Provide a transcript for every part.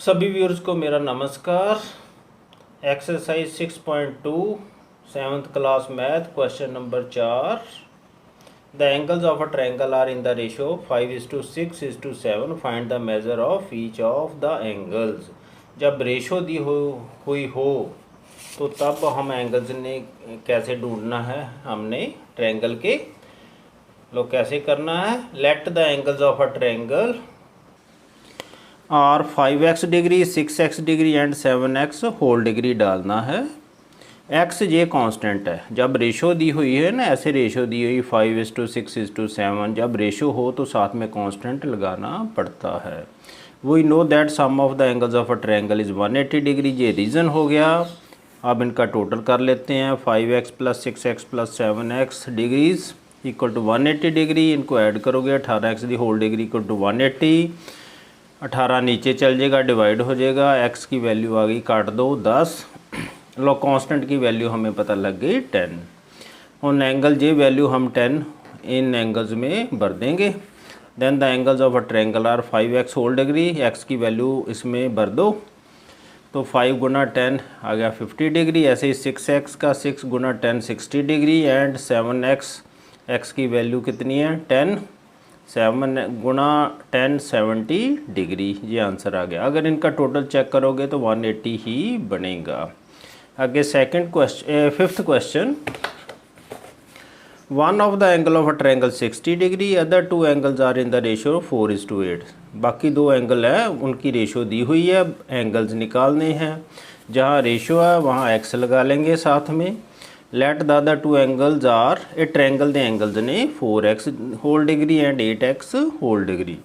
सभी व्यूअर्स को मेरा नमस्कार। Exercise 6.2 7th class math question number 4। The angles of a triangle are in the ratio 5:6:7। Find the measure of each of the angles. जब ratio दी हुई हो तो तब हम एंगल्स ने कैसे ढूंढना है, हमने ट्रायंगल के लोग कैसे करना है। Let the angles of a triangle और 5x degree 6x degree and 7x whole degree डालना है। x ये कांस्टेंट है। जब रेशो दी हुई है ना, ऐसे रेशो दी हुई 5:6:7, जब रेशो हो तो साथ में कांस्टेंट लगाना पड़ता है। We know that sum of the angles of a triangle is 180 degree. ये रीज़न हो गया। अब इनका टोटल कर लेते हैं। 5x + 6x + 7x degrees equal to 180 degree. इनको ऐड करोगे 18x the whole degree equal to 180। 18 नीचे चल जाएगा, डिवाइड हो जाएगा। x की वैल्यू आ गई, काट दो 10। लो कांस्टेंट की वैल्यू हमें पता लग गई 10। उन एंगल ये वैल्यू हम 10 इन एंगल्स में भर देंगे। Then the angles of a triangle are 5x whole degree. x की वैल्यू इसमें भर दो तो 5 गुना 10 आ गया 50 डिग्री। ऐसे ही 6x का 6 गुना 10 60 डिग्री एंड 7x x की वैल्यू कितनी है 10। 7 गुना 10 70 डिग्री। ये आंसर आ गया। अगर इनका टोटल चेक करोगे तो 180 ही बनेगा। आगे fifth question. One of the angle of a triangle 60 degree, other two angles are in the ratio 4:8। बाकी दो एंगल है, उनकी रेशियो दी हुई है, एंगल्स निकालने हैं। जहाँ रेशियो है वहाँ x लगा लेंगे साथ में। Let the other two angles are a triangle the angles ने 4x whole degree and 8x whole degree.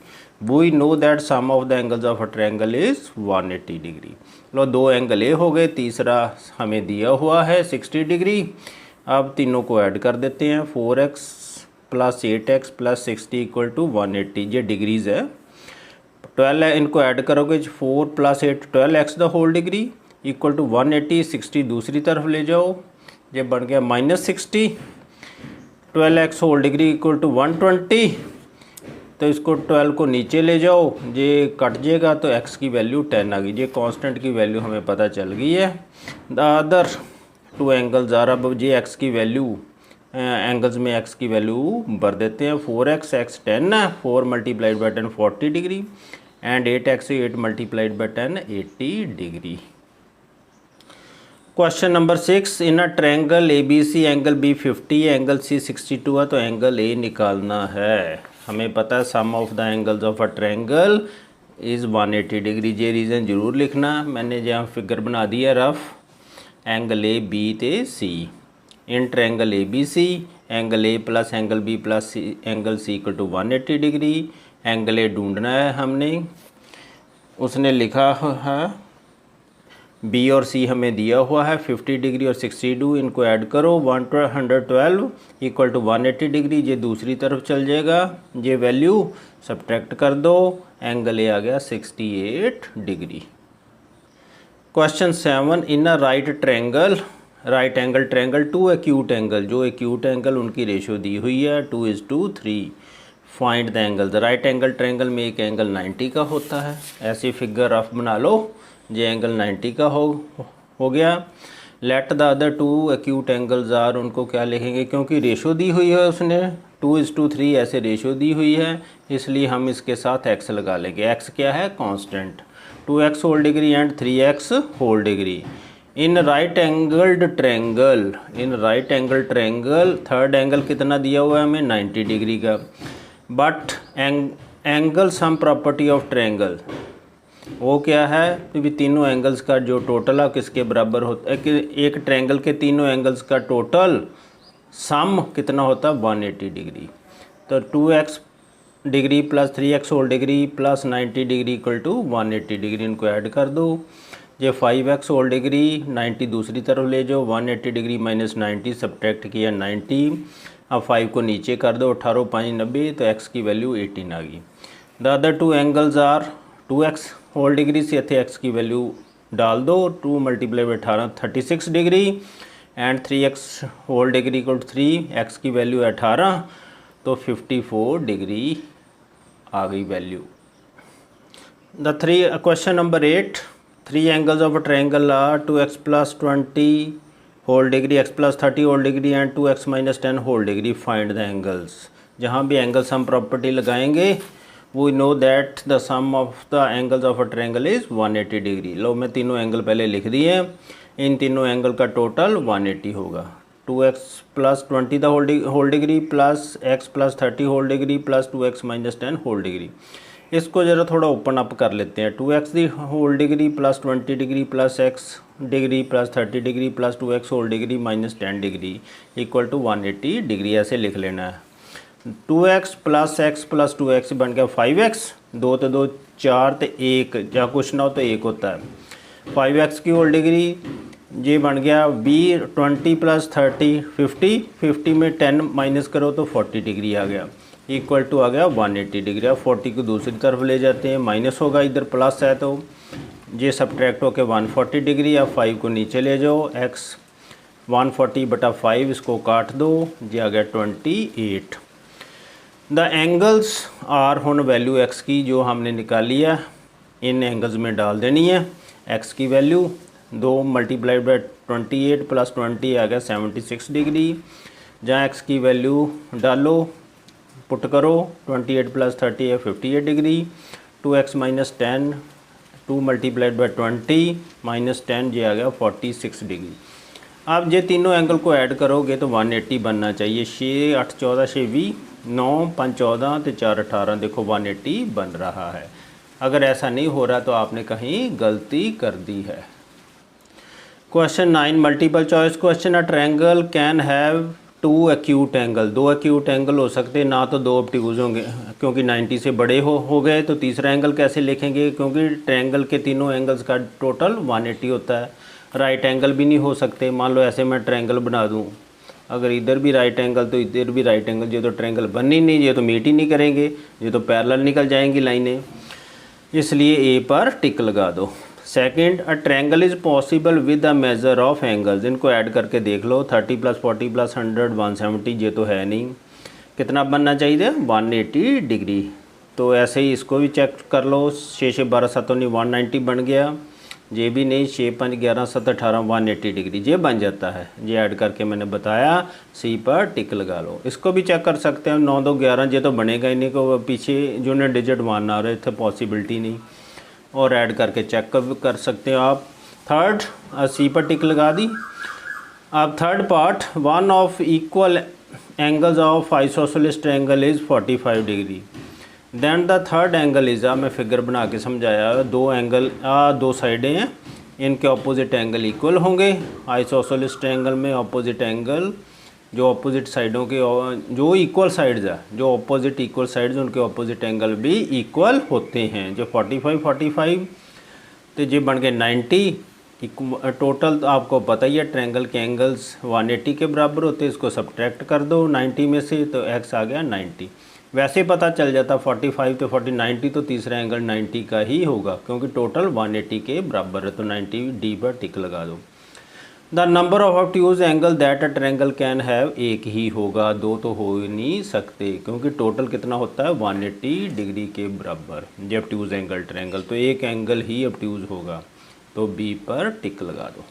We know that sum of the angles of a triangle is 180 degree. लो दो angle ए हो गए, तीसरा हमें दिया हुआ है 60 डिग्री। अब तीनों को ऐड कर देते हैं। 4x + 8x + 60 equal to 180। ये डिग्रीज है। 12 है, इनको ऐड करोगे 4 + 8 12x the whole degree equal to 180। 60 दूसरी तरफ ले जाओ, ये बन गया -60। 12x whole degree equal to 120। तो इसको 12 को नीचे ले जाओ, ये कट जाएगा तो x की वैल्यू 10 आ गई। ये कांस्टेंट की वैल्यू हमें पता चल गई है। The other two angles are, अब ये x की वैल्यू एंगल्स में x की वैल्यू भर देते हैं। 4x x 10 है, 4 × 10 40 degree and 8x 8 × 10 80 degree. Question number 6। In a triangle ABC angle B 50 angle C 62 है, तो एंगल A निकालना है। हमें पता है sum of the angles of a triangle is 180 degree. ये रीज़न ज़रूर लिखना। मैंने जहाँ फिगर बना दिया रफ, एंगल A B ते C। In triangle ABC angle A + angle B + angle C equal to 180 degree. Angle A ढूंढना है हमने। उसने लिखा है B और C हमें दिया हुआ है 50 डिग्री और 62। इनको ऐड करो 112 इक्वल टू 180 डिग्री। ये दूसरी तरफ चल जाएगा, ये वैल्यू सब्ट्रैक्ट कर दो, एंगल ए आ गया 68 degree. Question 7। In a right angle triangle 2 acute angle, जो एक्यूट एंगल उनकी रेशो दी हुई है 2:3। Find the angle. Right angle triangle में एक एंगल 90 का होता है। ऐसी फिगर रफ बना लो, ये एंगल 90 का हो गया। Let the other two acute angles are, उनको क्या लिखेंगे, क्योंकि रेशो दी हुई है उसने 2:3 ऐसे रेशो दी हुई है, इसलिए हम इसके साथ x लगा लेंगे। x क्या है, constant. 2x whole degree and 3x whole degree. In right angle triangle third angle कितना दिया हुआ है हमें 90 डिग्री का। But angle sum property of triangle वो क्या है, क्योंकि तीनों एंगल्स का जो टोटल है किसके बराबर होता है, कि एक ट्रायंगल के तीनों एंगल्स का टोटल सम कितना होता है 180 डिग्री। तो 2x degree + 3x whole degree + 90 degree equal to 180 degree. इनको ऐड कर दो। ये 5x होल डिग्री 90 दूसरी तरफ ले जाओ, 180 डिग्री - 90 सब्ट्रैक्ट किया 90। अब 5 को नीचे कर दो, 18 5 90, तो x की वैल्यू 18 आ गई। The other two angles are 2x whole degree से इतने x की वैल्यू डाल दो, 2 × 18 36 degree and 3x whole degree equal to 3, x की वैल्यू 18 तो 54 डिग्री आ गई value. Question number 8. Three angles of a triangle are 2x plus 20 whole degree, x plus 30 whole degree and 2x minus 10 whole degree. Find the angles. जहाँ भी angle sum property लगाएंगे we know that the sum of the angles of a triangle is 180 degree. लो मैं तीनों angle पहले लिख दिए हैं. इन तीनों एंगल का टोटल 180 होगा. 2x plus 20 the whole degree plus x plus 30 whole degree plus 2x minus 10 whole degree. इसको ज़रा थोड़ा ओपन अप कर लेते हैं. 2x the whole degree plus 20 degree plus x degree plus 30 degree plus 2x whole degree minus 10 degree equal to 180 degree. ऐसे लिख लेना है. 2x plus x plus 2x बन गया 5x. 2 तो 2 4 तो 1 या कुछ ना हो तो 1 होता है. 5x की होल डिग्री ये बन गया b. 20 प्लस 30 50. 50 में 10 माइनस करो तो 40 डिग्री आ गया इक्वल टू आ गया 180 डिग्री. अब 40 को दूसरी तरफ ले जाते हैं. माइनस होगा, इधर प्लस है तो ये सब्ट्रैक्ट होकर 140 डिग्री. अब 5 को नीचे ले जाओ. x 140 बटा 5 इसको काट दो. ये आ गया 28. द एंगल्स आर हुन वैल्यू x की जो हमने निकाली है इन एंगल्स में डाल देनी है. x की वैल्यू 2 मल्टीप्लाइड बाई 28 प्लस 20 आ गया 76 डिग्री. जहाँ x की वैल्यू डालो पुट करो. 28 प्लस 30 है 58 degree. 2x minus 10 2 multiplied by 20 minus 10 ये आ गया 46 डिग्री. अब ये तीनों एंगल को ऐड करोगे तो 180 बनना चाहिए. 6 8 14 6 20 9 5 14 तो 4 18 देखो 180 बन रहा है. अगर ऐसा नहीं हो रहा तो आपने कहीं गलती कर दी है. Question 9 multiple choice question. A triangle can have 2 acute angle. 2 acute angle हो सकते हैं ना तो 2 ऑब्ट्यूज होंगे क्योंकि 90 से बड़े हो गए. तो तीसरा एंगल कैसे लिखेंगे क्योंकि ट्रायंगल के तीनों एंगल्स का टोटल 180 होता है. राइट एंगल भी नहीं हो सकते. मान लो ऐसे मैं ट्रायंगल बना दूं, अगर इधर भी राइट एंगल तो इधर भी राइट एंगल. ये तो ट्रायंगल बन ही नहीं, ये तो मीट ही नहीं करेंगे, ये तो पैरेलल निकल जाएंगी लाइनें. इसलिए ए पर टिक लगा दो. Second, a triangle is possible with a measure of angles. इनको ऐड करके देख लो. 30 प्लस 40 प्लस 100 170 ये तो है नहीं. कितना बनना चाहिए 180 डिग्री. तो ऐसे ही इसको भी चेक कर लो. 6 6 12 7 190 बन गया. ये भी नहीं. 6 5 11 7 18 180 डिग्री ये बन जाता है. ये ऐड करके मैंने बताया. सी पर टिक लगा लो. इसको भी चेक कर सकते हैं. 9 2 11 ये तो बनेगा ही नहीं को पीछे जो ने डिजिट 1 आ रहे थे पॉसिबिलिटी नहीं. और ऐड करके चेक कर सकते हो आप. थर्ड सी पर टिक लगा दी. अब third part, one of equal angles of isosceles triangle is 45 degree. Then the third angle is मैं फिगर बना के समझाया. 2 एंगल 2 साइडें हैं, इनके ऑपोजिट एंगल इक्वल होंगे. आइसोसेलेस ट्रायंगल में ऑपोजिट एंगल जो ऑपोजिट साइडों के जो इक्वल साइड्स है जो ऑपोजिट इक्वल साइड्स उनके ऑपोजिट एंगल भी इक्वल होते हैं. जो 45 45 तो ये बन गए 90. टोटल तो आपको पता ही है ट्रायंगल के एंगल्स 180 के बराबर होते हैं. इसको सब्ट्रैक्ट कर दो 90 में से तो x आ गया 90. वैसे पता चल जाता 45 तो 40 90 तो तीसरा एंगल 90 का ही होगा क्योंकि टोटल 180 के बराबर है. तो 90 डी पर टिक लगा दो. The number of obtuse angle that a triangle can have एक ही होगा. 2 तो हो ही नहीं सकते क्योंकि टोटल कितना होता है 180 डिग्री के बराबर. ये ऑब्ट्यूज एंगल ट्रायंगल तो एक एंगल ही ऑब्ट्यूज होगा. तो बी पर टिक लगा दो.